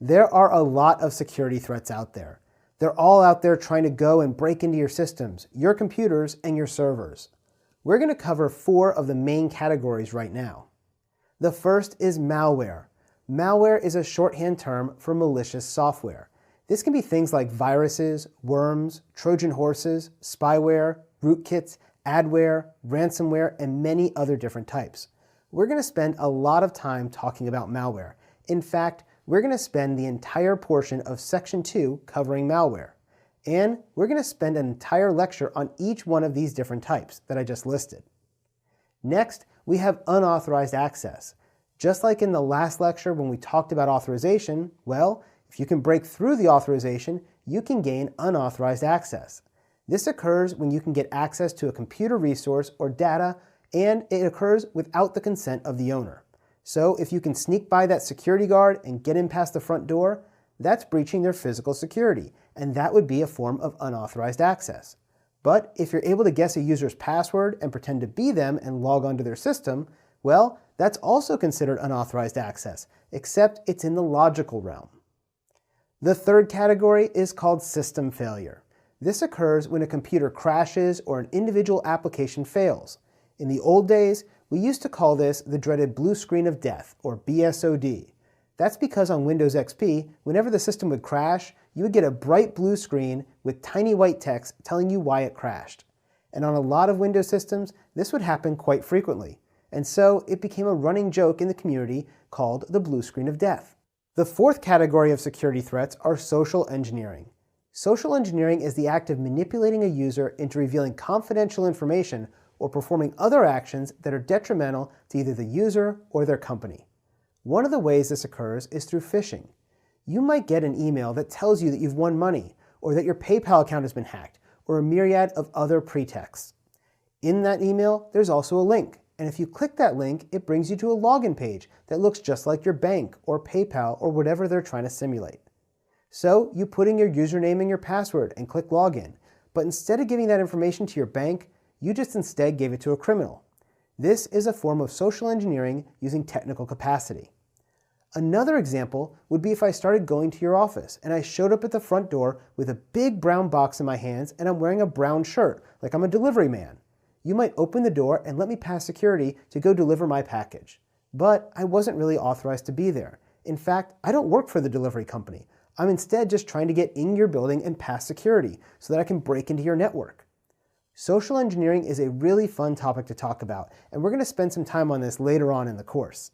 There are a lot of security threats out there. They're all out there trying to go and break into your systems, your computers, and your servers. We're going to cover 4 of the main categories right now. The first is malware. Malware is a shorthand term for malicious software. This can be things like viruses, worms, Trojan horses, spyware, rootkits, adware, ransomware, and many other different types. We're going to spend a lot of time talking about malware. In fact, we're going to spend the entire portion of Section 2 covering malware. And we're going to spend an entire lecture on each one of these different types that I just listed. Next, we have unauthorized access. Just like in the last lecture when we talked about authorization, well, if you can break through the authorization, you can gain unauthorized access. This occurs when you can get access to a computer resource or data, and it occurs without the consent of the owner. So if you can sneak by that security guard and get in past the front door, that's breaching their physical security, and that would be a form of unauthorized access. But if you're able to guess a user's password and pretend to be them and log onto their system, well, that's also considered unauthorized access, except it's in the logical realm. The third category is called system failure. This occurs when a computer crashes or an individual application fails. In the old days, we used to call this the dreaded blue screen of death, or BSOD. That's because on Windows XP, whenever the system would crash, you would get a bright blue screen with tiny white text telling you why it crashed. And on a lot of Windows systems, this would happen quite frequently. And so it became a running joke in the community called the blue screen of death. The fourth category of security threats are social engineering. Social engineering is the act of manipulating a user into revealing confidential information or performing other actions that are detrimental to either the user or their company. One of the ways this occurs is through phishing. You might get an email that tells you that you've won money, or that your PayPal account has been hacked, or a myriad of other pretexts. In that email, there's also a link, and if you click that link, it brings you to a login page that looks just like your bank or PayPal or whatever they're trying to simulate. So you put in your username and your password and click login, but instead of giving that information to your bank, you just instead gave it to a criminal. This is a form of social engineering using technical capacity. Another example would be if I started going to your office and I showed up at the front door with a big brown box in my hands and I'm wearing a brown shirt, like I'm a delivery man. You might open the door and let me pass security to go deliver my package. But I wasn't really authorized to be there. In fact, I don't work for the delivery company. I'm instead just trying to get in your building and pass security so that I can break into your network. Social engineering is a really fun topic to talk about, and we're going to spend some time on this later on in the course.